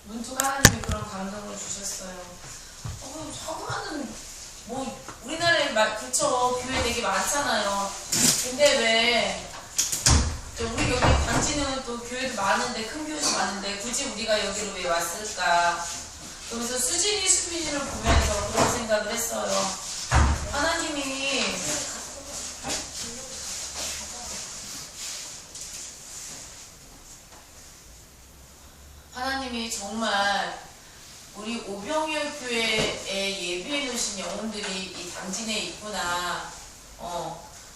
문득 하나님이 그런 감동을 주셨어요. 저거는 뭐 우리나라에 그쵸, 교회 되게 많잖아요. 근데 왜 우리 여기 당진은 또 교회도 많은데, 큰 교회도 많은데 굳이 우리가 여기로 왜 왔을까? 그러면서 수빈이를 보면서 그런 생각을 했어요. 하나님이 정말 우리 오병이어 교회에 예비해 놓으신 영혼들이 이 당진에 있구나.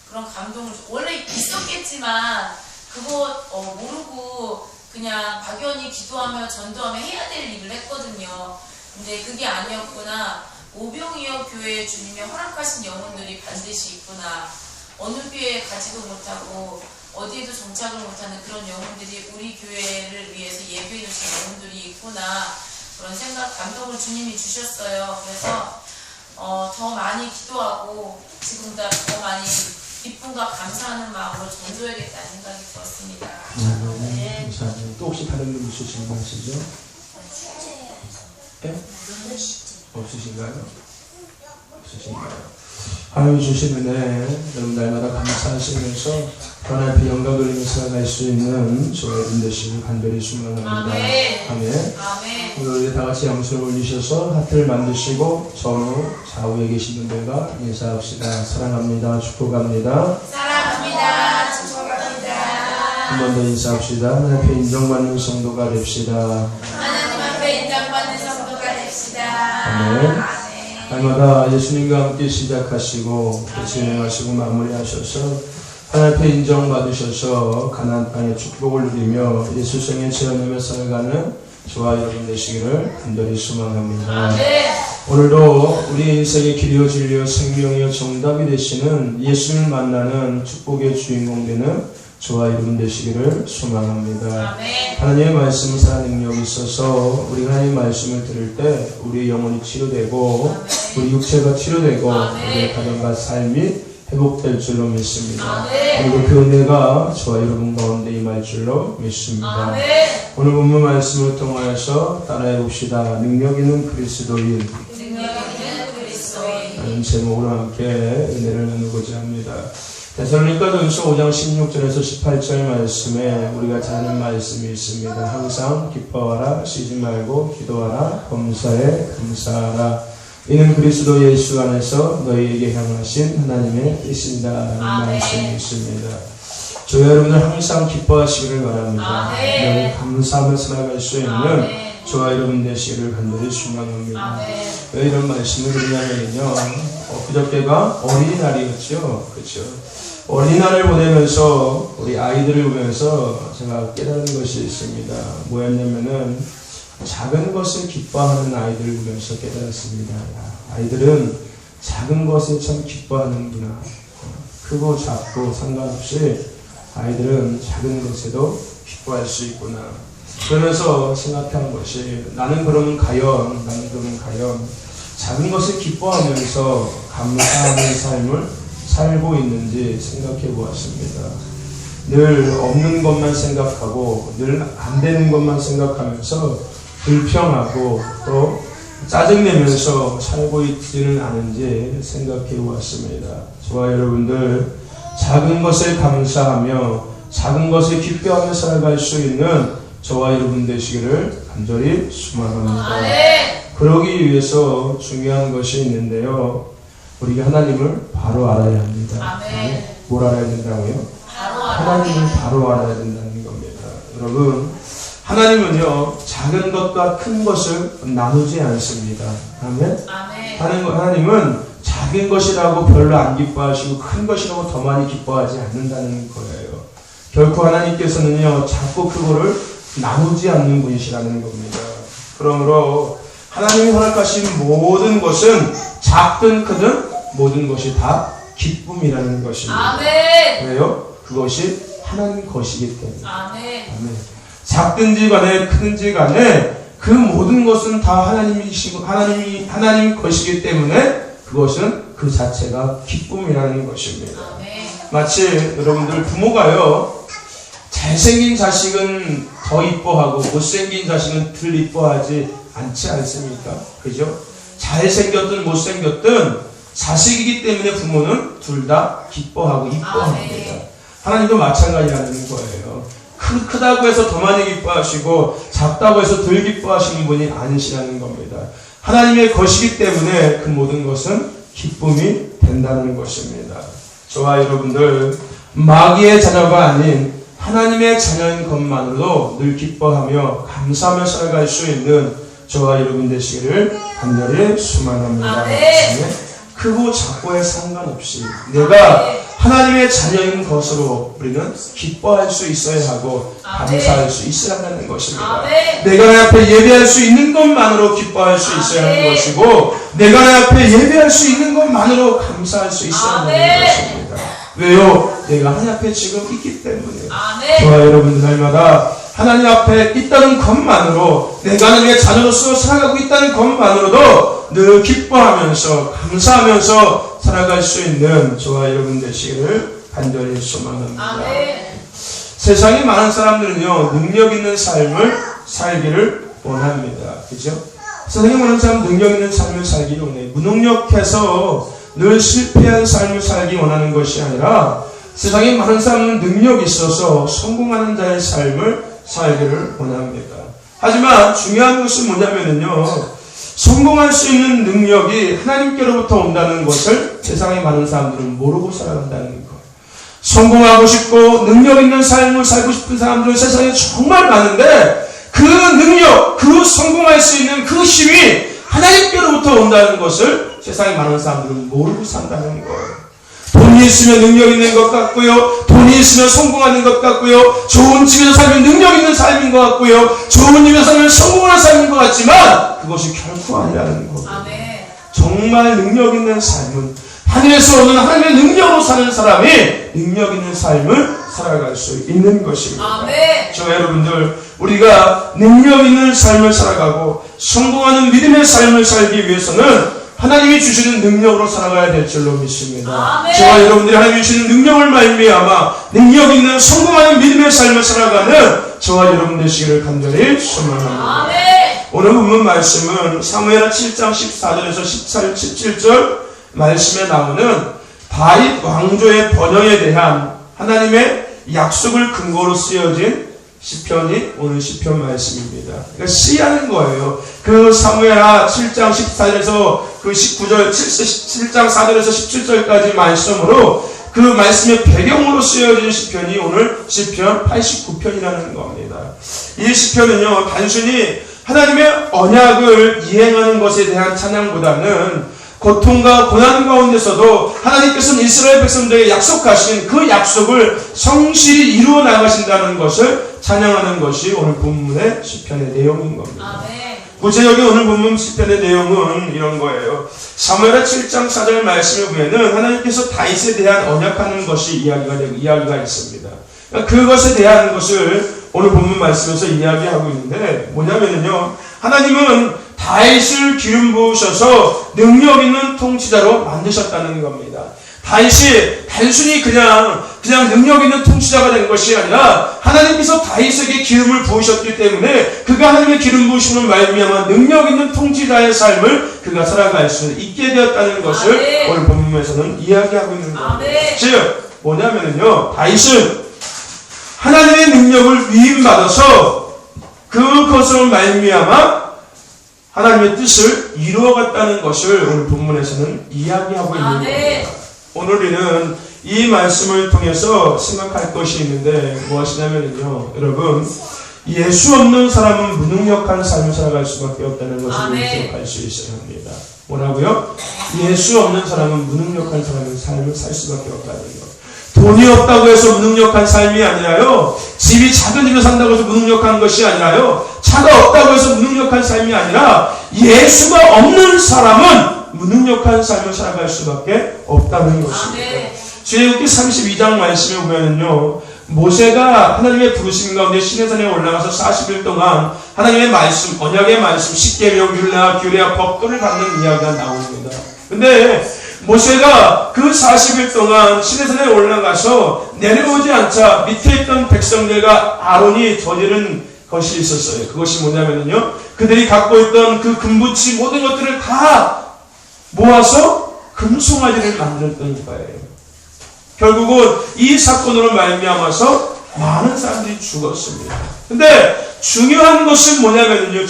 그런 감동을 원래 있었겠지만 그거 모르고 그냥 박연히 기도하며 전도하며 해야 될 일을 했거든요. 근데 그게 아니었구나. 오병이어 교회에 주님이 허락하신 영혼들이 반드시 있구나. 어느 교회에 가지도 못하고 어디에도 정착을 못하는 그런 영혼들이 우리 교회를 위해서 예비해 주신 영혼들이 있구나. 그런 생각, 감동을 주님이 주셨어요. 그래서 더 많이 기도하고 지금보다 더 많이 기쁨과 감사하는 마음으로 전도해야겠다는 생각이 들었습니다. 네. 감사합니다. 또 혹시 다른 분 있으신 거 아시죠? 네? 없으신가요? 없으신가요? 하나님 주신 은혜, 여러분 날마다 감사하시면서 하나님 앞에 영광 돌리면서 살아갈 수 있는 저의 여러분 되시길 간절히 소망합니다. 아멘. 오늘 우리 다 같이 양손을 올리셔서 하트를 만드시고 전후 좌우에 계신 분들과 인사합시다. 사랑합니다. 축복합니다. 사랑합니다. 축복합니다. 한 번 더 인사합시다. 하나님 앞에 인정받는 성도가 됩시다. 하나님 앞에 인정받는 성도가 됩시다. 아멘. 날마다 예수님과 함께 시작하시고 진행하시고 마무리하셔서 하나님 앞에 인정받으셔서 가나안 땅의 축복을 누리며 예수성에 체험하며 살아가는 저와 여러분 되시기를 간절히 소망합니다. 오늘도 우리 인생의 길이요 진리요 생명이요 정답이 되시는 예수님을 만나는 축복의 주인공 되는 저와 여러분 되시기를 소망합니다. 하나님의 말씀은 살아 능력이 있어서 우리 하나님의 말씀을 들을 때 우리 영혼이 치료되고 우리 육체가 치료되고 우리의 가정과 삶이 회복될 줄로 믿습니다. 그리고 그 은혜가 저와 여러분 가운데 임할 줄로 믿습니다. 오늘 본문 말씀을 통하여서 따라해 봅시다. 능력 있는 그리스도인 라는 제목으로 함께 은혜를 나누고자 합니다. 데살로니가전서 5장 16절에서 18절 말씀에 우리가 잘 아는 말씀이 있습니다. 항상 기뻐하라, 쉬지 말고 기도하라, 범사에 감사하라. 이는 그리스도 예수 안에서 너희에게 향하신 하나님의 뜻이다 라는 말씀이 있습니다. 저희 여러분들 항상 기뻐하시기를 바랍니다. 늘 감사하며 살아갈 수 있는 저와 여러분 되시기를 간절히 소망합니다. 왜 이런 말씀을 드리냐면요, 그저께가 어린이날이었죠. 그렇죠? 어린이날을 보내면서 우리 아이들을 보면서 제가 깨달은 것이 있습니다. 뭐였냐면은 작은 것을 기뻐하는 아이들을 보면서 깨달았습니다. 아이들은 작은 것에 참 기뻐하는구나. 크고 작고 상관없이 아이들은 작은 것에도 기뻐할 수 있구나. 그러면서 생각한 것이 나는 그러면 과연 작은 것을 기뻐하면서 감사하는 삶을 살고 있는지 생각해 보았습니다. 늘 없는 것만 생각하고 늘 안 되는 것만 생각하면서 불평하고 또 짜증내면서 살고 있지는 않은지 생각해 보았습니다. 저와 여러분들 작은 것에 감사하며 작은 것에 기뻐하며 살아갈 수 있는 저와 여러분 되시기를 간절히 소망합니다. 그러기 위해서 중요한 것이 있는데요. 우리가 하나님을 바로 알아야 합니다. 뭘 알아야 된다고요? 하나님을 바로 알아야 된다는 겁니다. 여러분, 하나님은요, 작은 것과 큰 것을 나누지 않습니다. 아멘? 하나님은 작은 것이라고 별로 안 기뻐하시고 큰 것이라고 더 많이 기뻐하지 않는다는 거예요. 결코 하나님께서는요, 작고 크고를 나누지 않는 분이시라는 겁니다. 그러므로 하나님이 허락하신 모든 것은 작든 크든 모든 것이 다 기쁨이라는 것입니다. 왜요? 그것이 하나님 것이기 때문에. 아멘. 작든지 간에 크든지 간에 그 모든 것은 다 하나님 것이기 때문에 그것은 그 자체가 기쁨이라는 것입니다. 마치 여러분들 부모가요, 잘생긴 자식은 더 이뻐하고 못생긴 자식은 덜 이뻐하지 않지 않습니까? 그죠? 잘생겼든 못생겼든 자식이기 때문에 부모는 둘 다 기뻐하고 이뻐합니다. 하나님도 마찬가지라는 거예요. 크다고 해서 더 많이 기뻐하시고 작다고 해서 덜 기뻐하시는 분이 아니시라는 겁니다. 하나님의 것이기 때문에 그 모든 것은 기쁨이 된다는 것입니다. 저와 여러분들 마귀의 자녀가 아닌 하나님의 자녀인 것만으로도 늘 기뻐하며 감사하며 살아갈 수 있는 저와 여러분 되시기를 간절히 소망합니다. 크고 작고에 상관없이 내가 하나님의 자녀인 것으로 우리는 기뻐할 수 있어야 하고 감사할 수 있어야 한다는 것입니다. 내가 내 앞에 예배할 수 있는 것만으로 기뻐할 수 있어야 하는 것이고 내가 내 앞에 예배할 수 있는 것만으로 감사할 수 있어야 한다는 것입니다. 왜요? 내가 하나님 앞에 지금 있기 때문에 저와 여러분들 날마다 하나님 앞에 있다는 것만으로 내가 하나님의 자녀로서 살아가고 있다는 것만으로도 늘 기뻐하면서 감사하면서 살아갈 수 있는 저와 여러분 되시기를 간절히 소망합니다. 세상에 많은 사람들은요 능력 있는 삶을 살기를 원합니다. 그죠? 세상에 많은 사람은 능력 있는 삶을 살기를 원해요. 무능력해서 늘 실패한 삶을 살기 원하는 것이 아니라 세상에 많은 사람은 능력이 있어서 성공하는 자의 삶을 살기를 원합니다. 하지만 중요한 것은 뭐냐면요 성공할 수 있는 능력이 하나님께로부터 온다는 것을 세상에 많은 사람들은 모르고 살아간다는 거예요. 성공하고 싶고 능력 있는 삶을 살고 싶은 사람들은 세상에 정말 많은데 그 능력, 그 성공할 수 있는 그 힘이 하나님께로부터 온다는 것을 세상에 많은 사람들은 모르고 산다는 거예요. 돈이 있으면 능력 있는 것 같고요. 돈이 있으면 성공하는 것 같고요. 좋은 집에서 살면 능력 있는 삶인 것 같고요. 좋은 집에서 살면 성공하는 삶인 것 같지만 그것이 결코 아니라는 겁니다. 정말 능력 있는 삶은 하늘에서 오는 하나님의 능력으로 사는 사람이 능력 있는 삶을 살아갈 수 있는 것입니다. 저 여러분들 우리가 능력 있는 삶을 살아가고 성공하는 믿음의 삶을 살기 위해서는 하나님이 주시는 능력으로 살아가야 될 줄로 믿습니다. 저와 여러분들이 하나님이 주시는 능력을 말미암아 능력 있는 성공하는 믿음의 삶을 살아가는 저와 여러분 되시기를 간절히 소망합니다. 오늘 본문 말씀은 사무엘하 7장 14절에서 17절 말씀에 나오는 다윗 왕조의 번영에 대한 하나님의 약속을 근거로 쓰여진 시편이 오늘 시편 말씀입니다. 그러니까 시하는 거예요. 그 사무엘하 7장 14절에서 그 19절, 7장 4절에서 17절까지 말씀으로 그 말씀의 배경으로 쓰여진 시편이 오늘 시편 89편이라는 겁니다. 이 시편은요, 단순히 하나님의 언약을 이행하는 것에 대한 찬양보다는 고통과 고난 가운데서도 하나님께서는 이스라엘 백성들에게 약속하신 그 약속을 성실히 이루어 나가신다는 것을 찬양하는 것이 오늘 본문의 시편의 내용인 겁니다. 구체적인 오늘 본문 시편의 내용은 이런 거예요. 사무엘하 7장 4절 말씀을 보면은 하나님께서 다윗에 대한 언약하는 것이 이야기가 있습니다. 그것에 대한 것을 오늘 본문 말씀에서 이야기하고 있는데 뭐냐면요, 하나님은 다윗을 기름 부으셔서 능력 있는 통치자로 만드셨다는 겁니다. 다윗이 단순히 그냥 능력 있는 통치자가 된 것이 아니라 하나님께서 다윗에게 기름을 부으셨기 때문에 그가 하나님의 기름 부으심을 말미암아 능력 있는 통치자의 삶을 그가 살아갈 수 있게 되었다는 것을 오늘 본문에서는 이야기하고 있는 겁니다. 즉 뭐냐면요, 다윗은 하나님의 능력을 위임받아서 그것으로 말미암아 하나님의 뜻을 이루어갔다는 것을 오늘 본문에서는 이야기하고 있는 겁니다. 오늘 우리는 이 말씀을 통해서 생각할 것이 있는데 무엇이냐면요, 여러분, 예수 없는 사람은 무능력한 삶을 살아갈 수밖에 없다는 것을 기억할 수 있어야 합니다. 뭐라고요? 예수 없는 사람은 무능력한 삶을 살 수밖에 없다는 것. 돈이 없다고 해서 무능력한 삶이 아니라요, 집이 작은 집에 산다고 해서 무능력한 것이 아니라요, 차가 없다고 해서 무능력한 삶이 아니라 예수가 없는 사람은 무능력한 삶을 살아갈 수밖에 없다는 것입니다. 출애굽기 32장 말씀에 보면은요, 모세가 하나님의 부르심 가운데 시내산에 올라가서 40일 동안 하나님의 말씀, 언약의 말씀, 십계명, 율례와 규례와 법도를 받는 이야기가 나옵니다. 근데 모세가 그 40일 동안 시내산에 올라가서 내려오지 않자 밑에 있던 백성들과 아론이 저지른 것이 있었어요. 그것이 뭐냐면요, 그들이 갖고 있던 그 금붙이 모든 것들을 다 모아서 금송아지를 만들었던 거예요. 결국은 이 사건으로 말미암아서 많은 사람들이 죽었습니다. 근데 중요한 것은 뭐냐면요,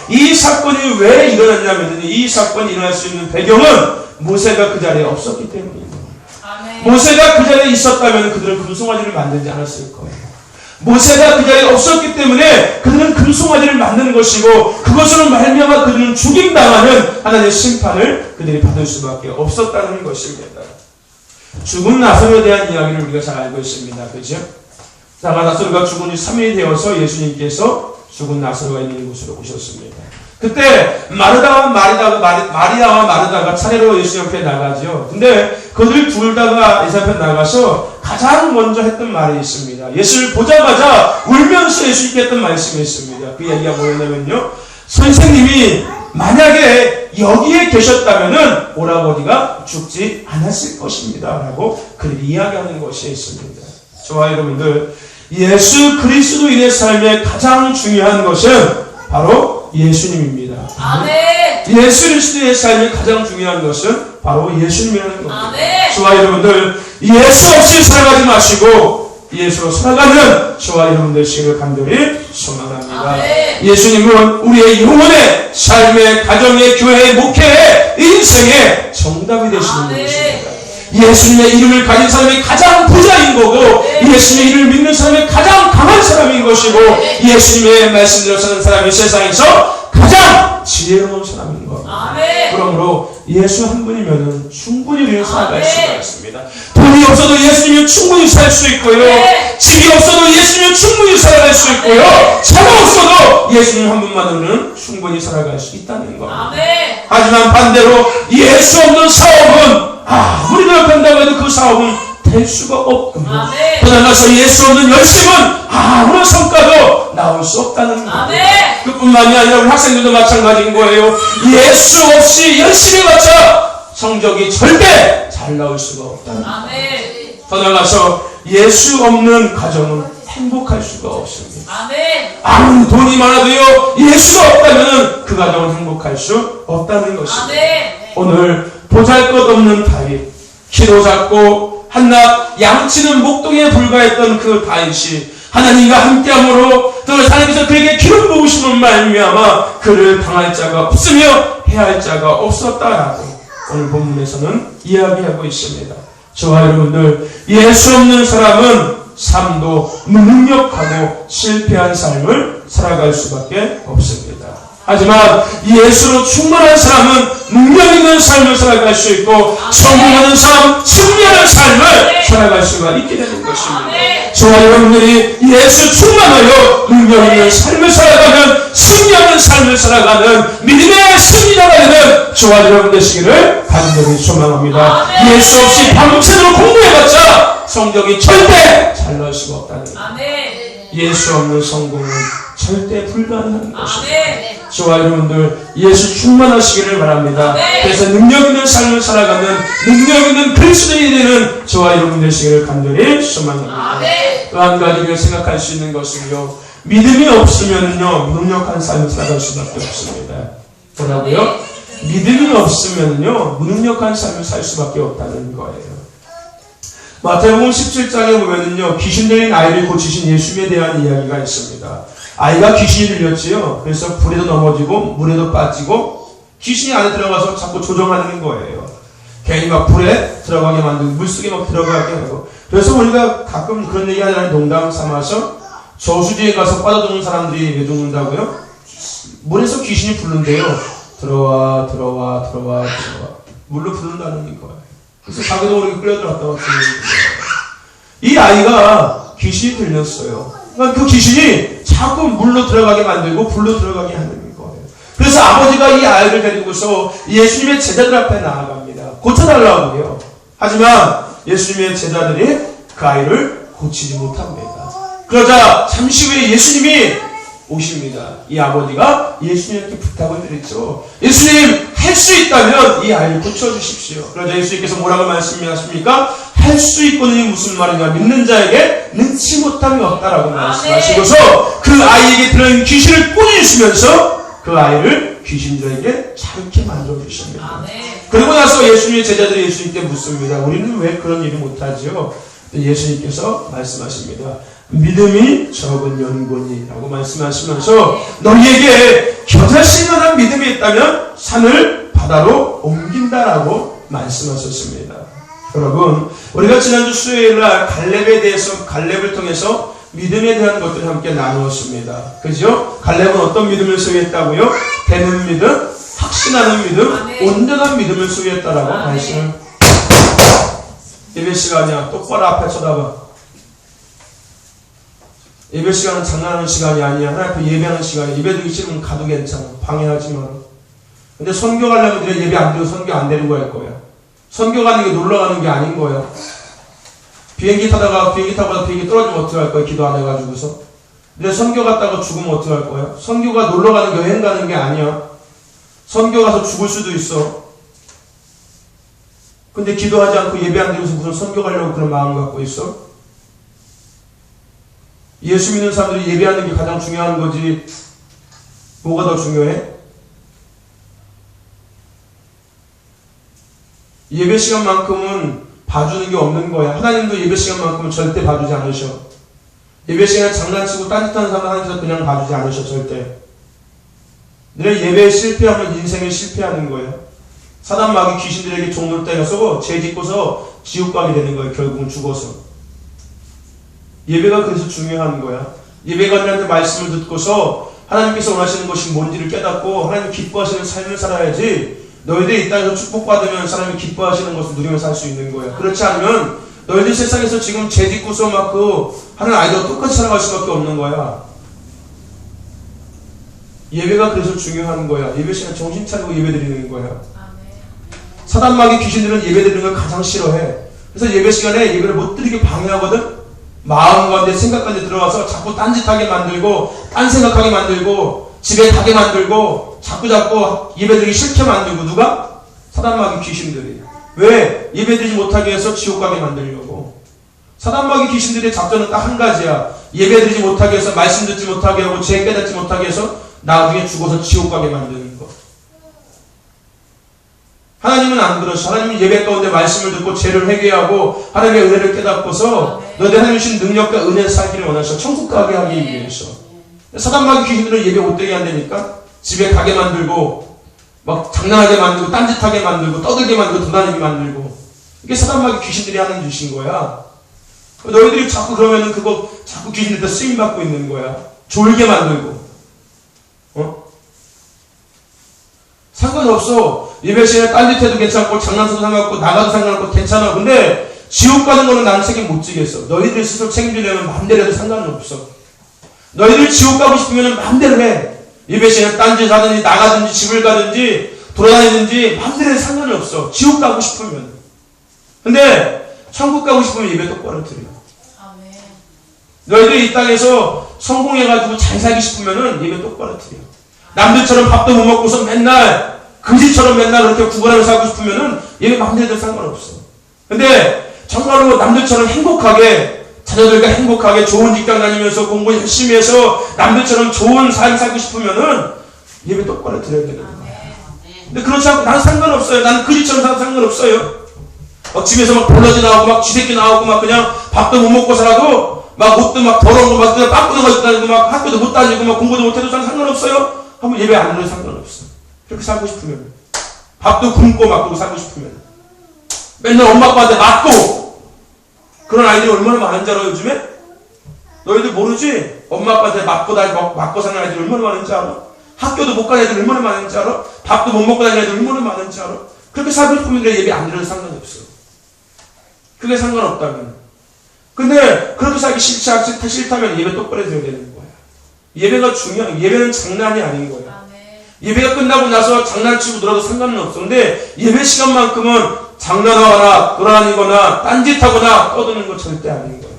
이 사건이 왜 일어났냐면요, 이 사건이 일어날 수 있는 배경은 모세가 그 자리에 없었기 때문입니다. 아멘. 모세가 그 자리에 있었다면 그들은 금송아지를 만들지 않았을 거예요. 모세가 그 자리에 없었기 때문에 그들은 금송아지를 만드는 것이고, 그것으로 말미암아 그들은 죽임당하는 하나님의 심판을 그들이 받을 수밖에 없었다는 것입니다. 죽은 나사로에 대한 이야기를 우리가 잘 알고 있습니다. 그죠? 나사로가 죽은 지 3일이 되어서 예수님께서 죽은 나사로가 있는 곳으로 오셨습니다. 그때 마리아와 마르다가 차례로 예수 옆에 나가죠. 근데 그들 둘 다가 예수 앞에 나가서 가장 먼저 했던 말이 있습니다. 예수를 보자마자 울면서 예수님께 했던 말씀이 있습니다. 그 얘기가 뭐였냐면요, 선생님이 만약에 여기에 계셨다면은 오라버니가 죽지 않았을 것입니다 라고 그들이 이야기하는 것이 있습니다. 저와 여러분들, 예수 그리스도인의 삶의 가장 중요한 것은 바로 예수님입니다. 아멘. 예수 그리스도의 삶의 가장 중요한 것은 바로 예수님이라는 겁니다. 아멘. 저와 여러분들, 예수 없이 살아가지 마시고 예수로 살아가는 저와 여러분들 되시기를 간절히 소망합니다. 아멘. 예수님은 우리의 영혼의 삶의 가정의 교회의 목회의 인생의 정답이 되시는 아멘. 분이십니다. 예수님의 이름을 가진 사람이 가장 부자인 거고, 예수님의 이름을 믿는 사람이 가장 강한 사람인 것이고, 예수님의 말씀대로 사는 사람이 세상에서 가장 지혜로운 사람인 겁니다. 아멘. 그러므로 예수 한 분이면 충분히 우리는 살아갈 수가 있습니다. 돈이 없어도 예수님은 충분히 살 수 있고요, 집이 없어도 예수님은 충분히 살아갈 수 있고요, 차가 없어도 예수님 한 분만으로는 충분히 살아갈 수 있다는 겁니다. 아멘. 하지만 반대로 예수 없는 사업은 아무리 노력한다고 해도 그 사업은 될 수가 없고요, 아멘. 또 나가서 예수 없는 열심은 아무런 성과도 나올 수 없다는 거예요. 아멘. 그뿐만이 아니라 우리 학생들도 마찬가지인 거예요. 예수 없이 열심히 맞춰 성적이 절대 잘 나올 수가 없다는 거예요. 아멘. 더 나가서 예수 없는 가정은 행복할 수가 없습니다. 아멘. 아무리 돈이 많아도요, 예수가 없다면 그 가정은 행복할 수 없다는 것입니다. 아멘. 오늘 보잘것없는 다윗, 키도 작고 한낱 양치는 목동에 불과했던 그 다윗이 하나님과 함께함으로 또 하나님께서 그에게 기름 부으심을 말미암아 그를 당할 자가 없으며 해할 자가 없었다라고 오늘 본문에서는 이야기하고 있습니다. 저와 여러분들, 예수 없는 사람은 삶도 무능력하고 실패한 삶을 살아갈 수밖에 없습니다. 하지만 예수로 충만한 사람은 능력 있는 삶을 살아갈 수 있고, 성공하는 삶, 승리하는 삶을 살아갈 수가 있게 되는 것입니다. 저와 여러분들이 예수 충만하여 능력 있는 삶을 살아가는, 승리하는 삶을 살아가는 믿음의 승리자가 되는 저와 여러분 되시기를 간절히 소망합니다. 예수 없이 밤새도록 공부해봤자 성적이 절대 잘 나올 수가 없다는 거예요. 예수 없는 성공은 절대 불가능한 것입니다. 저와 여러분들 예수 충만하시기를 바랍니다. 그래서 능력 있는 삶을 살아가는 능력 있는 그리스도인이 되는 저와 여러분 되시기를 간절히 소망합니다. 또 한 가지 우리가 생각할 수 있는 것은요, 믿음이 없으면요 무능력한 삶을 살아갈 수밖에 없습니다. 뭐라고요? 믿음이 없으면요 무능력한 삶을 살 수밖에 없다는 거예요. 마태복음 17장에 보면은요, 귀신 들린 아이를 고치신 예수님에 대한 이야기가 있습니다. 아이가 귀신이 들렸지요. 그래서 불에도 넘어지고 물에도 빠지고 귀신이 안에 들어가서 자꾸 조종하는 거예요. 괜히 막 불에 들어가게 만들고 물속에 막 들어가게 하고. 그래서 우리가 가끔 그런 얘기 하는 농담 삼아서 저수지에 가서 빠져드는 사람들이 왜 죽는다고요? 물에서 귀신이 부른대요. 들어와 들어와 들어와 들어와. 물로 부른다는 거예요. 그래서 자기도 모르게 끌려들어갔다가 죽는 거예요. 이 아이가 귀신이 들렸어요. 그러니까 그 귀신이 자꾸 물로 들어가게 만들고 불로 들어가게 하는 거예요. 그래서 아버지가 이 아이를 데리고서 예수님의 제자들 앞에 나아갑니다. 고쳐달라고 해요. 하지만 예수님의 제자들이 그 아이를 고치지 못합니다. 그러자 잠시 후에 예수님이 오십니다. 이 아버지가 예수님께 부탁을 드렸죠. 예수님, 할 수 있다면 이 아이를 고쳐주십시오. 그러자 예수님께서 뭐라고 말씀하십니까? 할 수 있거든이 무슨 말이냐? 믿는 자에게 능치 못함이 없다라고 말씀하시고서 그 아이에게 들어있는 귀신을 꾸짖으시면서 그 아이를 귀신들에게 자유케 만들어주십니다. 그리고 나서 예수님의 제자들이 예수님께 묻습니다. 우리는 왜 그런 일을 못하지요? 예수님께서 말씀하십니다. 믿음이 적은 연고니라고 말씀하시면서 너희에게 겨자씨 만한 믿음이 있다면 산을 바다로 옮긴다라고 말씀하셨습니다. 여러분, 우리가 지난주 수요일날 갈렙을 통해서 믿음에 대한 것들을 함께 나누었습니다. 그죠? 갈렙은 어떤 믿음을 소유했다고요? 되는 믿음, 확신하는 믿음, 온전한 믿음을 소유했다라고 말씀을. 예배 시간이야. 똑바로 앞에 쳐다봐. 예배 시간은 장난하는 시간이 아니야. 하나님 앞에 예배하는 시간이야. 예배 드리기 싫으면 가도 괜찮아. 방해하지 마라. 근데 선교 가려면 네가 예배 안 드리고 선교 안 데리고 갈 거야. 선교 가는 게 놀러 가는 게 아닌 거야. 비행기 타고 비행기 떨어지면 어떡할 거야? 기도 안 해가지고서. 근데 선교 갔다가 죽으면 어떡할 거야? 선교가 놀러 가는 게 여행 가는 게 아니야. 선교 가서 죽을 수도 있어. 근데 기도하지 않고 예배 안 드리고서 무슨 선교 가려고 그런 마음을 갖고 있어? 예수 믿는 사람들이 예배하는 게 가장 중요한 거지. 뭐가 더 중요해? 예배 시간만큼은 봐주는 게 없는 거야. 하나님도 예배 시간만큼은 절대 봐주지 않으셔. 예배 시간에 장난치고 딴짓하는 사람 하나님께서 그냥 봐주지 않으셔. 절대. 너네 예배에 실패하면 인생에 실패하는 거야. 사단 마귀 귀신들에게 종로를 때려서 죄 짓고서 지옥 가게 되는 거야. 결국은 죽어서. 예배가 그래서 중요한 거야. 예배가 하나님의 말씀을 듣고서 하나님께서 원하시는 것이 뭔지를 깨닫고 하나님 기뻐하시는 삶을 살아야지. 너희들이 이 땅에서 축복받으면 하나님이 기뻐하시는 것을 누리면서 살 수 있는 거야. 그렇지 않으면 너희들 세상에서 지금 죄 짓고서 막 하는 아이들과 똑같이 살아갈 수밖에 없는 거야. 예배가 그래서 중요한 거야. 예배 시간 정신 차리고 예배 드리는 거야. 사단 마귀 귀신들은 예배 드리는 걸 가장 싫어해. 그래서 예배 시간에 예배를 못 드리게 방해하거든. 마음 가운데 생각 가운데 들어와서 자꾸 딴짓하게 만들고 딴 생각하게 만들고 집에 가게 만들고 자꾸 예배드리기 싫게 만들고. 누가? 사단 마귀 귀신들이. 왜? 예배드리지 못하게 해서 지옥 가게 만들려고. 사단 마귀 귀신들의 작전은 딱 한 가지야. 예배드리지 못하게 해서 말씀 듣지 못하게 하고 죄 깨닫지 못하게 해서 나중에 죽어서 지옥 가게 만드는 거. 하나님은 안 그러셔. 하나님은 예배 가운데 말씀을 듣고 죄를 회개하고 하나님의 은혜를 깨닫고서 너희들 하나님 주신 능력과 은혜를 살기를 원하셔. 천국 가게 하기 위해서. 사단 마귀 귀신들은 예배 못되게 한다니까. 집에 가게 만들고 막 장난하게 만들고 딴짓하게 만들고 떠들게 만들고 도다니게 만들고. 이게 사단 마귀 귀신들이 하는 짓인 거야. 너희들이 자꾸 그러면은 그거 자꾸 귀신들한테 쓰임받고 있는 거야. 졸게 만들고. 상관없어. 예배 시간에 딴짓해도 괜찮고 장난쳐도 상관없고 나가도 상관없고 괜찮아. 근데 지옥 가는 거는 나는 책임 못 지겠어. 너희들 스스로 책임지려면 마음대로 해도 상관은 없어. 너희들 지옥 가고 싶으면 마음대로 해. 예배 시간에 딴짓 하든지 나가든지 집을 가든지 돌아다니든지 마음대로 해도 상관은 없어. 지옥 가고 싶으면. 근데 천국 가고 싶으면 예배 똑바로 드려. 너희들이 이 땅에서 성공해가지고 잘 살기 싶으면은 예배 똑바로 드려. 남들처럼 밥도 못 먹고서 맨날 그지처럼 맨날 그렇게 구걸하면서 살고 싶으면은 예배 마음대로 해도 상관없어. 근데 정말로 남들처럼 행복하게 자녀들과 행복하게 좋은 직장 다니면서 공부 열심히 해서 남들처럼 좋은 삶 살고 싶으면은 예배 똑바로 드려야 되는 거야. 근데 그렇지 않고 난 상관없어요. 난 그지처럼 살아도 상관없어요. 막 집에서 막 벌러지 나오고 막 쥐새끼 나오고 막 그냥 밥도 못 먹고 살아도 막 옷도 막 더러운 거 막 그냥 빵꾸도 가지고 다니고 막 학교도 못 다니고 막 공부도 못해도 상관없어요. 한번 예배 안 드려도 상관없어. 그렇게 살고 싶으면. 밥도 굶고 막 그러고 살고 싶으면. 맨날 엄마 아빠한테 맞고. 그런 아이들이 얼마나 많은 줄 알아 요즘에? 너희들 모르지? 엄마 아빠한테 맞고 사는 아이들이 얼마나 많은지 알아? 학교도 못 가는 애들 얼마나 많은지 알아? 밥도 못 먹고 다니는 애들 얼마나 많은지 알아? 그렇게 살고 싶으면 예배 안 드려도 상관이 없어. 그게 상관없다면. 근데 그렇게 살기 싫다면 예배 똑바로 드려야 되는 거야. 예배가 중요한, 예배는 장난이 아닌 거야. 예배가 끝나고 나서 장난치고 놀아도 상관은 없어. 근데 예배 시간만큼은 장난하거나 돌아다니거나 딴짓하거나 떠드는 거 절대 아닌 거야.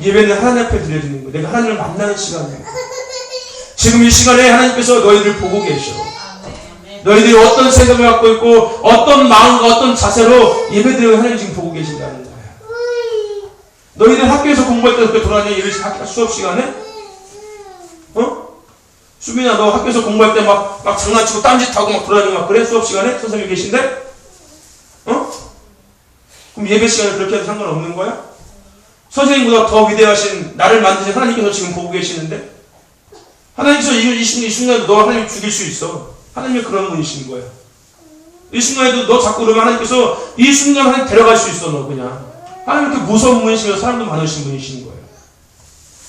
예배는 하나님 앞에 드려지는 거야. 내가 하나님을 만나는 시간이야. 지금 이 시간에 하나님께서 너희들 보고 계셔. 아멘. 너희들이 어떤 생각을 갖고 있고 어떤 마음과 어떤 자세로 예배드리고 하나님 지금 보고 계신다는 거야. 너희들 학교에서 공부할 때 그렇게 돌아다녀? 예배 수업 시간에? 수빈아, 너 학교에서 공부할 때 막 장난치고 딴짓하고 막 돌아다니고 막 그래? 수업 시간에? 선생님이 계신데? 그럼 예배 시간에 그렇게 해도 상관없는 거야? 선생님보다 더 위대하신 나를 만드신 하나님께서 지금 보고 계시는데? 하나님께서 이 순간에도 너 하나님 죽일 수 있어. 하나님이 그런 분이신 거야. 이 순간에도 너 자꾸 그러면 하나님께서 이 순간 하나님 데려갈 수 있어, 너 그냥. 하나님 이렇게 무서운 분이시면서 사람도 많으신 분이신 거예요.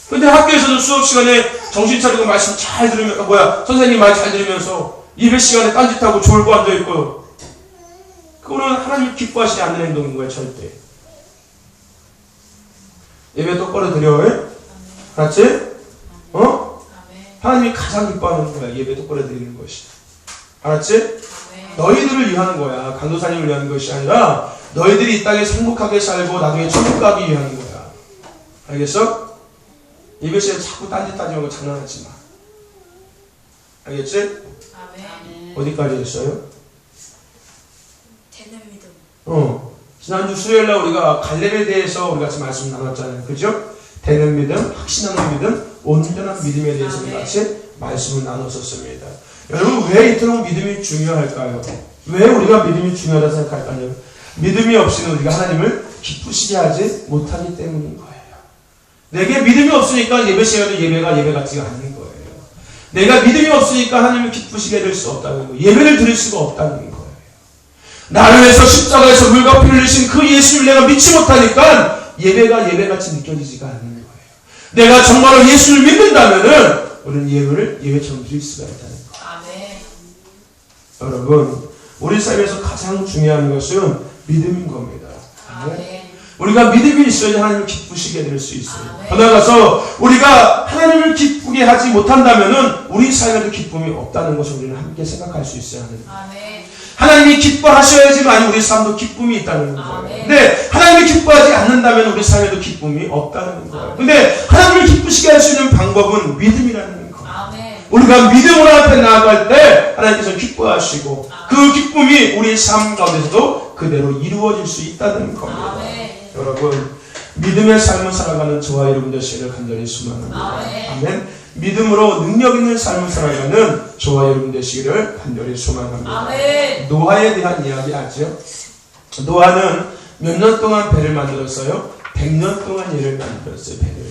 근데 학교에서는 수업 시간에 정신 차리고 말씀 잘 들으면, 선생님 말 잘 들으면서 예배 시간에 딴짓하고 졸고 앉아있고, 그거는 하나님이 기뻐하시지 않는 행동인 거예요, 절대. 예배 똑바로 드려. 알았지? 하나님이 가장 기뻐하는 거야, 예배 똑바로 드리는 것이. 알았지? 너희들을 위하는 거야. 강도사님을 위한 것이 아니라 너희들이 이 땅에 행복하게 살고 나중에 천국 가기 위한 거야. 알겠어? 예배 시간에 자꾸 딴짓하지 말고 장난하지 마. 알겠지? 아멘. 어디까지 했어요? 되는 믿음. 지난주 수요일날 우리가 갈렙에 대해서 우리가 같이 말씀 나눴잖아요. 그죠? 되는 믿음, 확신하는 믿음, 온전한 믿음에 대해서 우리 같이 말씀을 나눴었습니다. 여러분, 왜 이토록 믿음이 중요할까요? 왜 우리가 믿음이 중요하다고 생각할까요? 믿음이 없이는 우리가 하나님을 기쁘시게 하지 못하기 때문인 거예요. 내게 믿음이 없으니까 예배 시간에도 예배 같지가 않는 거예요. 내가 믿음이 없으니까 하나님을 기쁘시게 될 수 없다는 거예요. 예배를 드릴 수가 없다는 거예요. 나를 위해서 십자가에서 물과 피를 흘리신 그 예수님을 내가 믿지 못하니까 예배가 예배같이 느껴지지가 않는 거예요. 내가 정말로 예수를 믿는다면은 우리는 예배처럼 드릴 수가 있다는 거예요. 아멘. 여러분, 우리 삶에서 가장 중요한 것은 믿음인 겁니다. 아멘. 우리가 믿음이 있어야 하나님을 기쁘시게 될 수 있어요. 아멘. 더 나아가서 우리가 하나님을 기쁘게 하지 못한다면은 우리 삶에도 기쁨이 없다는 것을 우리는 함께 생각할 수 있어야 하는 거예요. 아멘. 하나님이 기뻐하셔야지만 우리 삶도 기쁨이 있다는 거예요. 아멘. 근데 하나님이 기뻐하지 않는다면 우리 삶에도 기쁨이 없다는 거예요. 근데 하나님을 기쁘시게 할 수 있는 방법은 믿음이라는 거예요. 아멘. 우리가 믿음으로 앞에 나아갈 때 하나님께서 기뻐하시고 그 기쁨이 우리 삶 가운데서도 그대로 이루어질 수 있다는 겁니다. 아멘. 여러분, 믿음의 삶을 살아가는 저와 여러분 되시기를 간절히 소망합니다. 아멘. 아멘. 믿음으로 능력 있는 삶을 살아가는 저와 여러분 되시기를 간절히 소망합니다. 아멘. 노아에 대한 이야기 하죠. 노아는 몇 년 동안 배를 만들었어요? 100년 동안 얘를 만들었어요, 배를.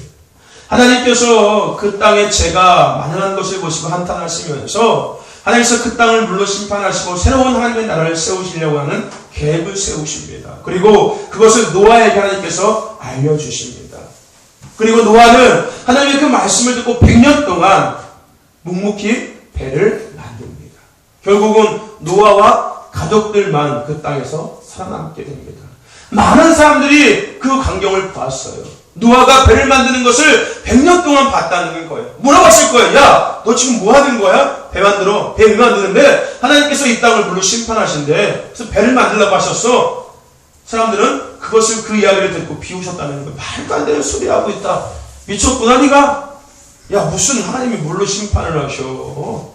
하나님께서 그 땅에 죄가 많은 것을 보시고 한탄하시면서 하나님께서 그 땅을 물로 심판하시고 새로운 하나님의 나라를 세우시려고 하는 계획을 세우십니다. 그리고 그것을 노아에게 하나님께서 알려주십니다. 그리고 노아는 하나님의 그 말씀을 듣고 100년 동안 묵묵히 배를 만듭니다. 결국은 노아와 가족들만 그 땅에서 살아남게 됩니다. 많은 사람들이 그 광경을 보았어요. 노아가 배를 만드는 것을 100년 동안 봤다는 거예요. 물어봤을 거예요. 야, 너 지금 뭐 하는 거야? 배 만드는데 하나님께서 이 땅을 물로 심판하신대. 그래서 배를 만들라고 하셨어. 사람들은 그 이야기를 듣고 비웃었다는 거예요. 말도 안 되는 소리 하고 있다. 미쳤구나 네가? 야, 무슨 하나님이 물로 심판을 하셔.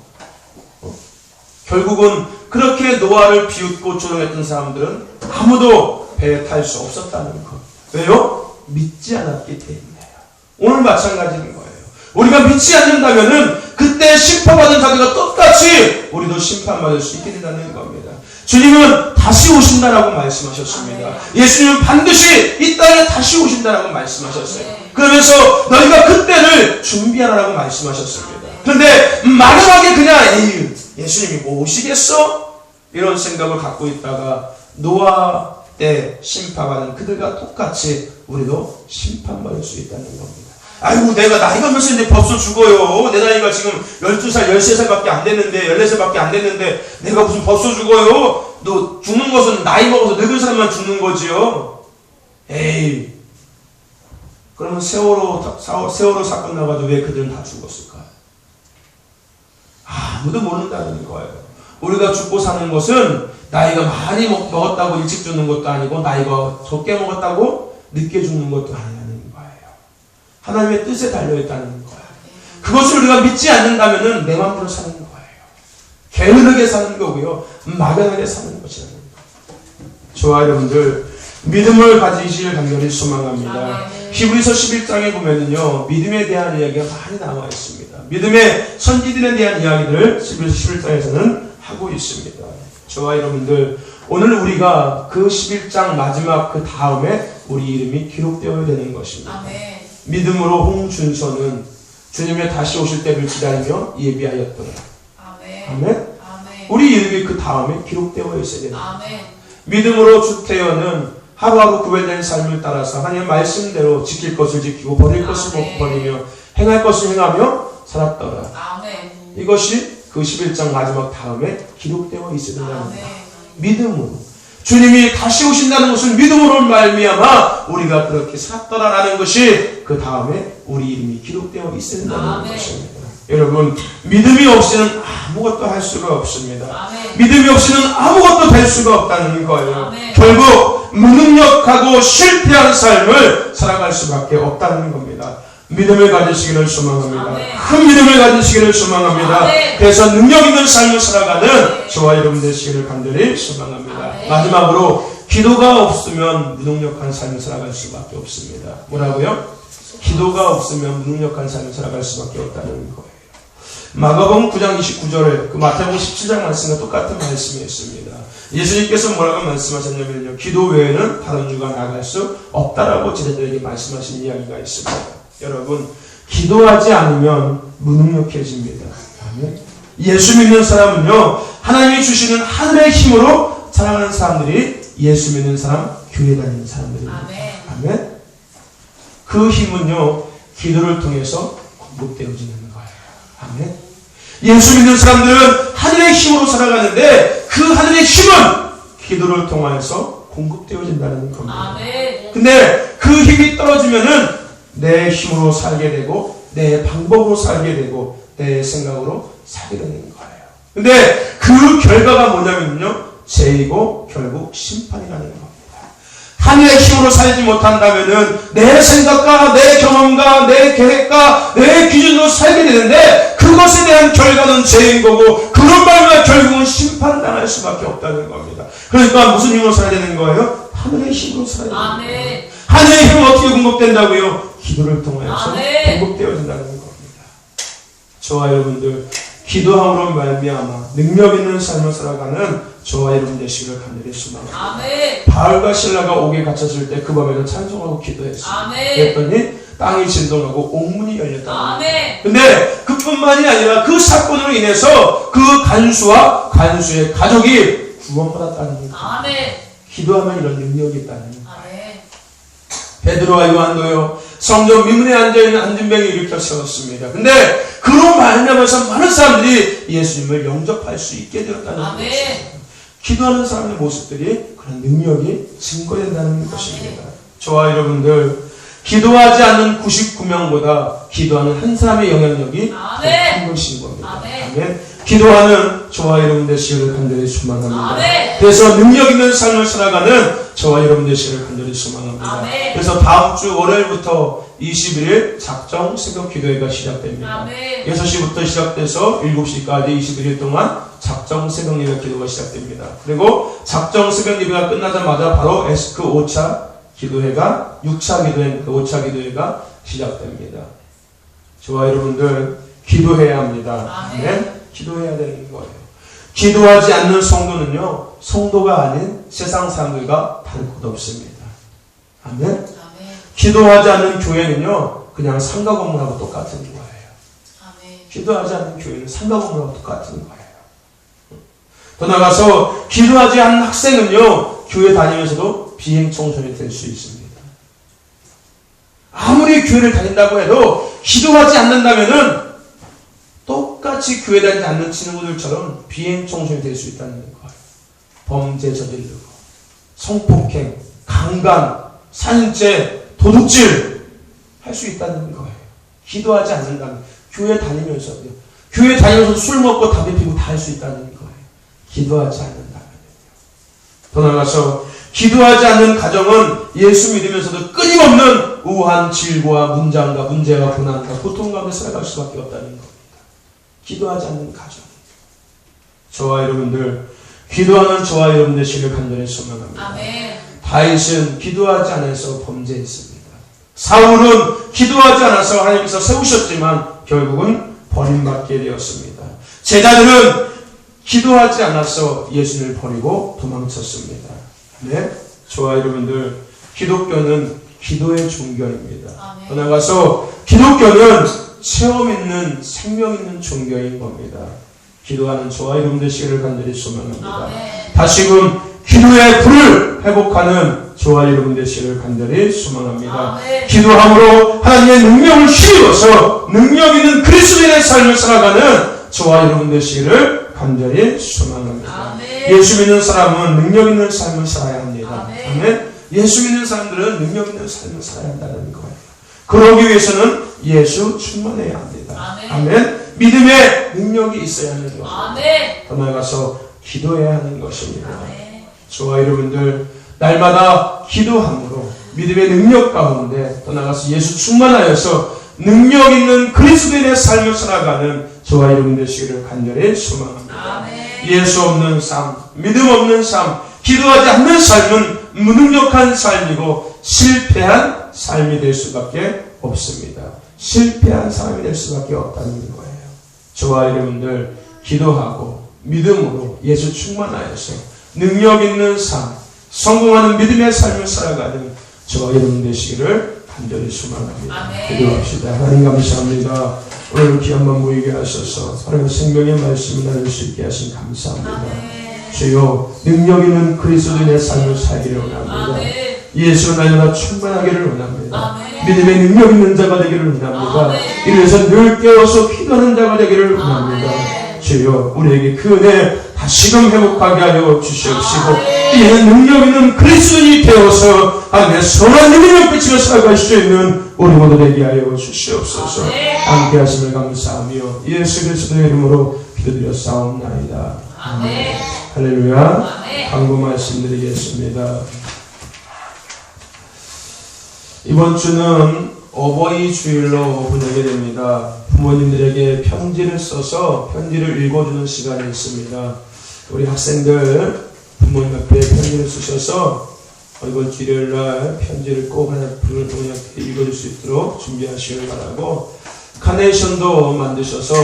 결국은 그렇게 노아를 비웃고 조롱했던 사람들은 아무도 배에 탈 수 없었다는 거. 왜요? 믿지 않았기 때문이에요. 오늘 마찬가지인 거예요. 우리가 믿지 않는다면은 그때 심판받은 자들과 똑같이 우리도 심판받을 수 있게 된다는 겁니다. 주님은 다시 오신다라고 말씀하셨습니다. 예수님은 반드시 이 땅에 다시 오신다라고 말씀하셨어요. 그러면서 너희가 그때를 준비하라고 말씀하셨습니다. 그런데 막연하게 그냥 예수님이 뭐 오시겠어? 이런 생각을 갖고 있다가 노아 때 심판받은 그들과 똑같이 우리도 심판받을 수 있다는 겁니다. 아이고, 내가 나이가 몇 살인데 벌써 죽어요. 내 나이가 지금 12살, 13살밖에 안 됐는데, 14살밖에 안 됐는데, 내가 무슨 벌써 죽어요? 너 죽는 것은 나이 먹어서 늙은 사람만 죽는 거지요? 에이. 그러면 세월호 사건 나가도 왜 그들은 다 죽었을까? 아무도 모른다는 거예요. 우리가 죽고 사는 것은 나이가 많이 먹었다고 일찍 죽는 것도 아니고, 나이가 적게 먹었다고 늦게 죽는 것도 아니라는 거예요. 하나님의 뜻에 달려있다는 거예요. 그것을 우리가 믿지 않는다면 내 마음대로 사는 거예요. 게으르게 사는 거고요. 막연하게 사는 것이라는 거예요. 저와 여러분들 믿음을 가지시길 간절히 소망합니다. 아멘. 히브리서 11장에 보면은요, 믿음에 대한 이야기가 많이 나와 있습니다. 믿음의 선지들에 대한 이야기들을 히브리서 11장에서는 하고 있습니다. 저와 여러분들, 오늘 우리가 그 11장 마지막 그 다음에 우리 이름이 기록되어야 되는 것입니다. 아멘. 믿음으로 홍준서는 주님의 다시 오실 때를 기다리며 예비하였더라. 아멘. 아멘. 아멘. 우리 이름이 그 다음에 기록되어 있어야 됩니다. 아멘. 믿음으로 주태여는 하루하루 구별된 삶을 따라서 하나님의 말씀대로 지킬 것을 지키고 버릴 것을 버리며 행할 것을 행하며 살았더라. 아멘. 이것이 그 11장 마지막 다음에 기록되어 있어야 된다는 아멘. 거예요. 믿음으로. 주님이 다시 오신다는 것은 믿음으로 말미암아 우리가 그렇게 살았더라라는 것이 그 다음에 우리 이름이 기록되어 있어야 된다는 아멘. 것입니다. 여러분, 믿음이 없이는 아무것도 할 수가 없습니다. 아멘. 믿음이 없이는 아무것도 될 수가 없다는 거예요. 아멘. 결국 무능력하고 실패한 삶을 살아갈 수밖에 없다는 겁니다. 믿음을 가지시기를 소망합니다. 아멘. 큰 믿음을 가지시기를 소망합니다. 아멘. 그래서 능력 있는 삶을 살아가는 저와 여러분 되시기를 간절히 소망합니다. 아멘. 마지막으로 기도가 없으면 무능력한 삶을 살아갈 수밖에 없습니다. 뭐라고요? 기도가 없으면 무능력한 삶을 살아갈 수밖에 없다는 거예요. 마가복음 9장 29절에 그 마태복음 17장 말씀과 똑같은 말씀이었습니다. 예수님께서 뭐라고 말씀하셨냐면요, 기도 외에는 다른 이유가 나아갈 수 없다라고 제자들에게 말씀하신 이야기가 있습니다. 여러분, 기도하지 않으면 무능력해집니다. 아멘. 예수 믿는 사람은요, 하나님이 주시는 하늘의 힘으로 살아가는 사람들이 예수 믿는 사람, 교회 다니는 사람들입니다. 아멘. 아멘. 그 힘은요, 기도를 통해서 공급되어지는 거예요. 아멘. 예수 믿는 사람들은 하늘의 힘으로 살아가는데 그 하늘의 힘은 기도를 통해서 공급되어진다는 겁니다. 아멘. 근데 그 힘이 떨어지면은 내 힘으로 살게 되고 내 방법으로 살게 되고 내 생각으로 살게 되는 거예요. 근데 그 결과가 뭐냐면요, 죄이고 결국 심판이라는 겁니다. 하늘의 힘으로 살지 못한다면은 내 생각과 내 경험과 내 계획과 내 기준으로 살게 되는데 그것에 대한 결과는 죄인 거고 그런 말과 결국은 심판당할 수밖에 없다는 겁니다. 그러니까 무슨 힘으로 살아야 되는 거예요? 하늘의 힘으로 살아야 되는 아멘. 거예요. 하늘의 힘은 어떻게 공급된다고요? 기도를 통해서 아멘. 공급되어진다는 겁니다. 저와 여러분들, 기도함으로 말미암아 능력 있는 삶을 살아가는 저와 여러분 되시기를 간절히 소망합니다. 아멘. 바울과 신라가 옥에 갇혔을 때 그 밤에도 찬송하고 기도했어요. 아멘. 그랬더니 땅이 진동하고 옥문이 열렸다. 아멘. 근데 그뿐만이 아니라 그 사건으로 인해서 그 간수와 간수의 가족이 구원받았다는 겁니다. 아멘. 기도하면 이런 능력이 있다는 거예요. 아멘. 베드로와 요한도요, 성전 미문에 앉아있는 안진병이 일으켜 세웠습니다. 근데 그로 말미암아서 많은 사람들이 예수님을 영접할 수 있게 되었다는 아멘. 것입니다. 기도하는 사람의 모습들이 그런 능력이 증거된다는 것입니다. 저와 여러분들, 기도하지 않는 99명보다 기도하는 한 사람의 영향력이 더 큰 것인 겁니다. 아멘. 아멘. 기도하는 저와 여러분 되시기를 간절히 소망합니다. 아멘. 그래서 능력 있는 삶을 살아가는 저와 여러분 되시기를 간절히 소망합니다. 아멘. 그래서 다음 주 월요일부터 21일 작정 새벽 기도회가 시작됩니다. 아멘. 6시부터 시작돼서 7시까지 21일 동안 작정 새벽 예배 기도가 시작됩니다. 그리고 작정 새벽 예배가 끝나자마자 바로 에스크 5차 기도회가 6차 기도회, 5차 기도회가 시작됩니다. 저와 여러분들 기도해야 합니다. 아멘. 기도해야 되는 거예요. 기도하지 않는 성도는요, 성도가 아닌 세상 사람들과 다를 것 없습니다. 아멘. 아멘. 기도하지 않는 교회는요, 그냥 상가 건물하고 똑같은 거예요. 아멘. 기도하지 않는 교회는 상가 건물하고 똑같은 거예요. 더 나아가서 기도하지 않는 학생은요, 교회 다니면서도 비행 청소년이 될 수 있습니다. 아무리 교회를 다닌다고 해도 기도하지 않는다면은 똑같이 교회 다니지 않는 친구들처럼 비행 청소년이 될 수 있다는 거예요. 범죄 저지르고, 성폭행, 강간, 산재, 도둑질 할 수 있다는 거예요. 기도하지 않는다면. 교회 다니면서도 술 먹고 담배 피우고 다 할 수 있다는 거예요. 기도하지 않는다면. 더 나아가서 기도하지 않는 가정은 예수 믿으면서도 끊임없는 우한 질고와 문제와 고난과 고통 가운데 살아갈 수밖에 없다는 겁니다. 기도하지 않는 가정. 저와 여러분들, 기도하는 저와 여러분 되시길 간절히 소망합니다. 아멘. 다윗은 기도하지 않아서 범죄했습니다. 사울은 기도하지 않아서 하나님께서 세우셨지만 결국은 버림받게 되었습니다. 제자들은 기도하지 않아서 예수를 버리고 도망쳤습니다. 네? 저와 여러분들, 기독교는 기도의 종교입니다. 더 나아가서 기독교는 체험 있는 생명 있는 종교인 겁니다. 기도하는 저와 여러분 되시기를 간절히 소망합니다. 다시금 기도의 불을 회복하는 저와 여러분 되시기를 간절히 소망합니다. 기도함으로 하나님의 능력을 힘입어서 능력 있는 그리스도인의 삶을 살아가는 저와 여러분 되시기를 간절히 소망합니다. 예수 믿는 사람은 능력 있는 삶을 살아야 합니다. 아멘. 예수 믿는 사람들은 능력 있는 삶을 살아야 한다는 거예요. 그러기 위해서는 예수 충만해야 합니다. 아멘. 믿음의 능력이 있어야 하는 것입니다. 더 나아가서 기도해야 하는 것입니다. 저와 여러분들 날마다 기도함으로 믿음의 능력 가운데 더 나아가서 예수 충만하여서 능력 있는 그리스도인의 삶을 살아가는 저와 여러분 되시기를 간절히 소망합니다. 예수 없는 삶, 믿음 없는 삶, 기도하지 않는 삶은 무능력한 삶이고 실패한 삶이 될 수밖에 없습니다. 실패한 삶이 될 수밖에 없다는 거예요. 저와 여러분들 기도하고 믿음으로 예수 충만하여서 능력 있는 삶, 성공하는 믿음의 삶을 살아가는 저와 여러분 되시기를 간절히 소망합니다. 기도합시다. 하나님 감사합니다. 오늘 귀한 밤 모이게 하셔서 하나님의 생명의 말씀을 나눌 수 있게 하신 감사합니다. 주여 능력 있는 그리스도인의 삶을 살기를 원합니다. 예수 날마다 충만하기를 원합니다. 믿음의 능력 있는 자가 되기를 원합니다. 이래서 늘 깨어서 기도하는 자가 되기를 원합니다. 주여 우리에게 그 은혜 다시금 회복하게 하여 주시옵시고 이는 능력 있는 그리스도인이 되어서 하나님의 선한 능력을 비치며 살아갈 수 있는 우리 모두 되게 하여 주시옵소서. 함께 하심을 감사하며 예수 그리스도의 이름으로 기도드렸사옵나이다. 아멘. 할렐루야. 광고 말씀드리겠습니다. 이번 주는 어버이 주일로 보내게 됩니다. 부모님들에게 편지를 써서 편지를 읽어주는 시간이 있습니다. 우리 학생들 부모님 앞에 편지를 쓰셔서 이번 주 일요일날 편지를 꼭 하나 부모님께 읽어줄 수 있도록 준비하시길 바라고 카네이션도 만드셔서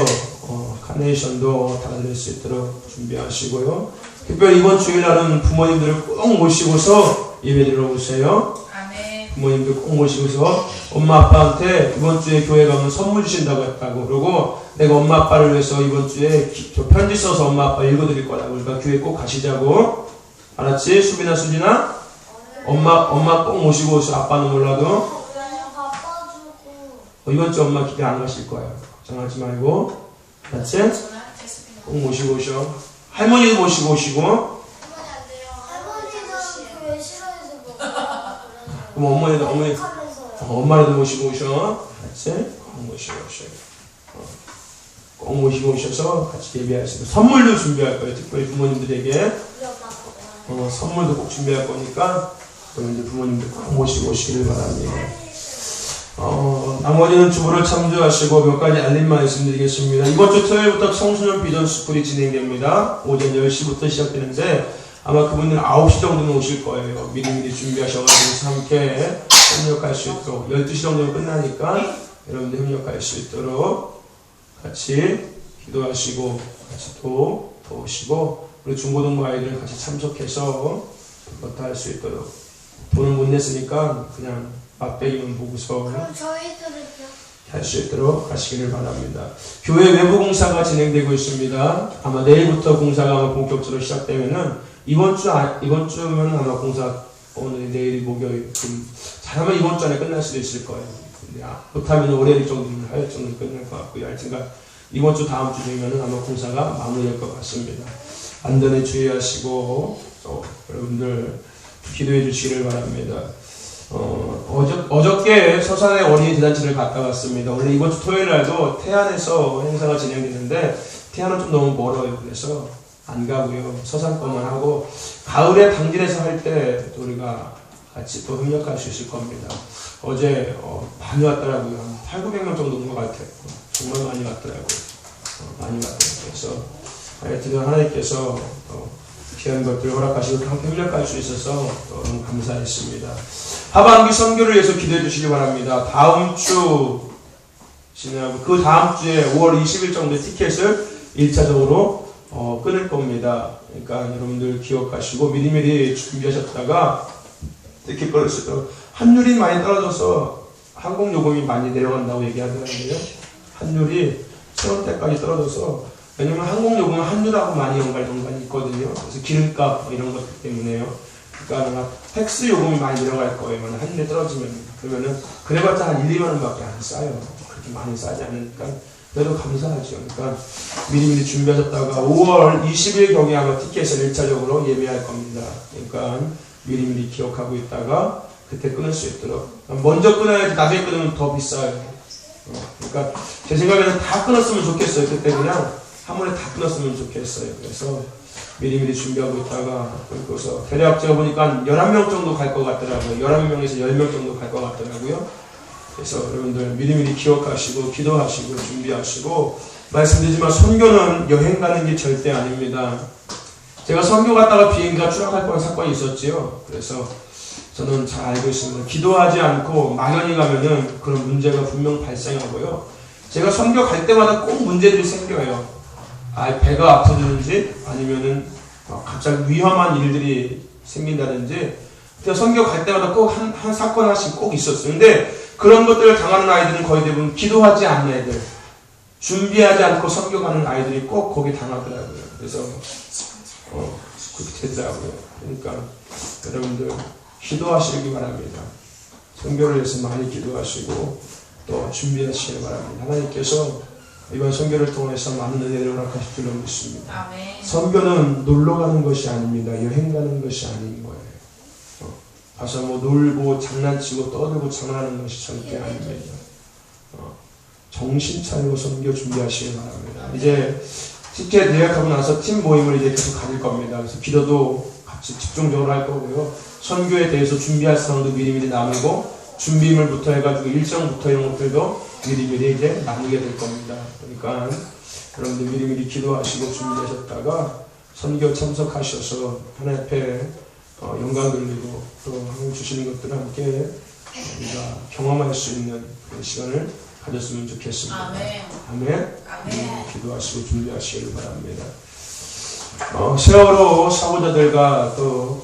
카네이션도 달아드릴 수 있도록 준비하시고요. 특별히 이번 주일날은 부모님들을 꼭 모시고서 예배드리러 오세요. 부모님들 꼭 모시고서 엄마 아빠한테 이번 주에 교회 가면 선물 주신다고 했다고 그러고 내가 엄마 아빠를 위해서 이번 주에 편지 써서 엄마 아빠 읽어드릴 거라고 그러니까 교회 꼭 가시자고. 알았지? 수빈아 수진아? 엄마 꼭 모시고 오세요. 아빠는 몰라도 이번 주 엄마 기대 안 가실 거예요. 걱정하지 말고. 알았지? 꼭 모시고 오셔. 할머니도 모시고 오시고. 그럼 엄마도 모시고 오셔. 같이 꼭 모시고 오셔서 같이 예배하시고 선물도 준비할 거예요. 특별히 부모님들에게 선물도 꼭 준비할 거니까 여러분들 부모님들 꼭 모시고 오시길 바랍니다. 나머지는 주보를 참조하시고 몇 가지 알림 말씀드리겠습니다. 이번 주 토요일부터 청소년 비전 스쿨이 진행됩니다. 오전 10시부터 시작되는데 아마 그분들 9시 정도는 오실 거예요. 미리미리 준비하셔가지고 함께 협력할 수 있도록 12시 정도면 끝나니까 여러분들 협력할 수 있도록 같이 기도하시고 같이 도우시고 우리 중고등부 아이들은 같이 참석해서 그것도 할 수 있도록 돈을 못 냈으니까 그냥 맛배기만 보고서 그럼 저희들은요? 할 수 있도록 하시기를 바랍니다. 교회 외부 공사가 진행되고 있습니다. 아마 내일부터 공사가 아마 본격적으로 시작되면은 이번 주면 아마 공사 오늘 내일 목요일 잘하면 이번 주 안에 끝날 수도 있을 거예요. 근데 못하면 올해 정도는 할 정도는 끝날 것 같고요. 하여튼간 이번 주 다음 주 중이면은 아마 공사가 마무리될 것 같습니다. 안전에 주의하시고 또 여러분들 기도해 주시기를 바랍니다. 어저께 서산의 어린이 대잔치를 갔다 왔습니다. 원래 이번 주 토요일 날도 태안에서 행사가 진행되는데 태안은 좀 너무 멀어요. 그래서 안 가고요. 서산 것만 하고 가을에 당진에서 할 때 우리가 같이 또 협력할 수 있을 겁니다. 어제 많이 왔더라고요. 한 800~900명 정도 온 것 같아요. 정말 많이 왔더라고요. 많이 왔더라고요. 그래서 하여튼 하나님께서 귀한 것들 허락하시고 함께 협력할 수 있어서 너무 감사했습니다. 하반기 선교를 위해서 기도해 주시기 바랍니다. 다음 주 지나고 그 다음 주에 5월 20일 정도 티켓을 1차적으로 끊을 겁니다. 그러니까 여러분들 기억하시고 미리미리 준비하셨다가 티켓 끊었을 때 환율이 많이 떨어져서 항공 요금이 많이 내려간다고 얘기하더라고요. 환율이 1,000원대까지 떨어져서, 왜냐면 항공 요금은 환율하고 많이 연관이 있거든요. 그래서 기름값 이런 것 때문에요. 그러니까 텍스 요금이 많이 내려갈 거예요. 환율이 떨어지면. 그러면은 그래봤자 한 1~2만 원밖에 안 싸요. 그렇게 많이 싸지 않으니까. 그래도 감사하죠. 그러니까 미리미리 준비하셨다가 5월 20일 경에 아마 티켓을 1차적으로 예매할 겁니다. 그러니까 미리미리 기억하고 있다가 그때 끊을 수 있도록. 먼저 끊어야지 나중에 끊으면 더 비싸요. 그러니까 제 생각에는 다 끊었으면 좋겠어요. 그때 그냥 한 번에 다 끊었으면 좋겠어요. 그래서 미리미리 준비하고 있다가 끊고서 대략 제가 보니까 11명 정도 갈 것 같더라고요. 11명에서 10명 정도 갈 것 같더라고요. 그래서 여러분들 미리미리 기억하시고 기도하시고 준비하시고, 말씀드리지만 선교는 여행 가는 게 절대 아닙니다. 제가 선교 갔다가 비행기가 추락할 뻔한 사건이 있었지요. 그래서 저는 잘 알고 있습니다. 기도하지 않고 막연히 가면은 그런 문제가 분명 발생하고요. 제가 선교 갈 때마다 꼭 문제들이 생겨요. 배가 아프든지 아니면은 갑자기 위험한 일들이 생긴다든지. 제가 선교 갈 때마다 꼭 한 사건 하나씩 꼭 있었어요. 근데 그런 것들을 당하는 아이들은 거의 대부분 기도하지 않는 애들, 준비하지 않고 선교 가는 아이들이 꼭 거기 당하더라고요. 그래서 그렇게 되더라고요. 그러니까 여러분들 기도하시기 바랍니다. 선교를 위해서 많이 기도하시고 또 준비하시기 바랍니다. 하나님께서 이번 선교를 통해서 많은 은혜를 허락하실 줄로 믿습니다. 아멘. 선교는 놀러 가는 것이 아닙니다. 여행 가는 것이 아닌 거예요. 가서 놀고 장난치고 떠들고 장난하는 것이 절대 아닙니다. 정신 차리고 선교 준비하시기 바랍니다. 이제 티켓 예약하고 나서 팀 모임을 이제 계속 가질 겁니다. 그래서 기도도 같이 집중적으로 할 거고요. 선교에 대해서 준비할 사항도 미리미리 나누고, 준비물부터 해가지고 일정부터 이런 것들도 미리미리 이제 나누게 될 겁니다. 그러니까 여러분들 미리미리 기도하시고 준비하셨다가 선교 참석하셔서 하나님 앞에 영광 돌리고 또 하나님 주시는 것들을 함께 우리가 경험할 수 있는 그런 시간을 가졌으면 좋겠습니다. 아멘. 아멘. 아멘. 기도하시고 준비하시기를 바랍니다. 세월호 사고자들과 또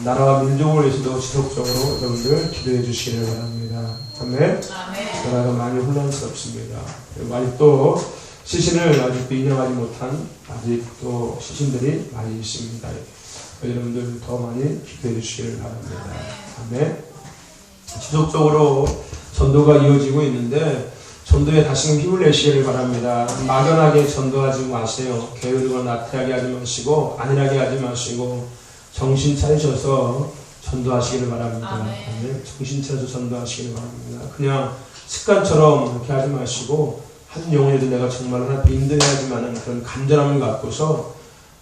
나라와 민족을 위해서도 지속적으로 여러분들 기도해 주시기를 바랍니다. 아멘. 아멘. 나라가 많이 혼란스럽습니다. 아직도 시신을 아직도 인정하지 못한 아직도 시신들이 많이 있습니다. 여러분들 더 많이 기도해 주시기를 바랍니다. 아멘. 지속적으로 전도가 이어지고 있는데 전도에 다시금 힘을 내시기를 바랍니다. 막연하게 전도하지 마세요. 게으르거나 나태하게 하지 마시고 안일하게 하지 마시고 정신 차리셔서 전도하시기를 바랍니다. 아멘. 정신 차려서 전도하시기를 바랍니다. 그냥 습관처럼 그렇게 하지 마시고 한 영혼에도 내가 정말 하나님 인도해야지만은 그런 간절함을 갖고서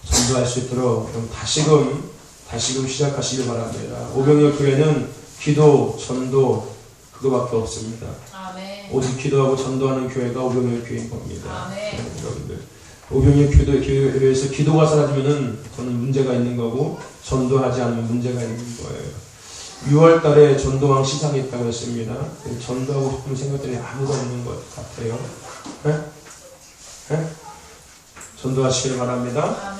전도할 수 있도록 다시금 시작하시길 바랍니다. 오병이어 교회는 기도, 전도 그거밖에 없습니다. 아멘. 오직 기도하고 전도하는 교회가 오병이어 교회인 겁니다. 아멘. 여러분들 오병이어 교회에서 기도가 사라지면은 그건 문제가 있는 거고 전도하지 않으면 문제가 있는 거예요. 6월 달에 전도왕 시상이 있다고 했습니다. 전도하고 싶은 생각들이 아무도 없는 것 같아요. 네? 네? 전도하시길 바랍니다.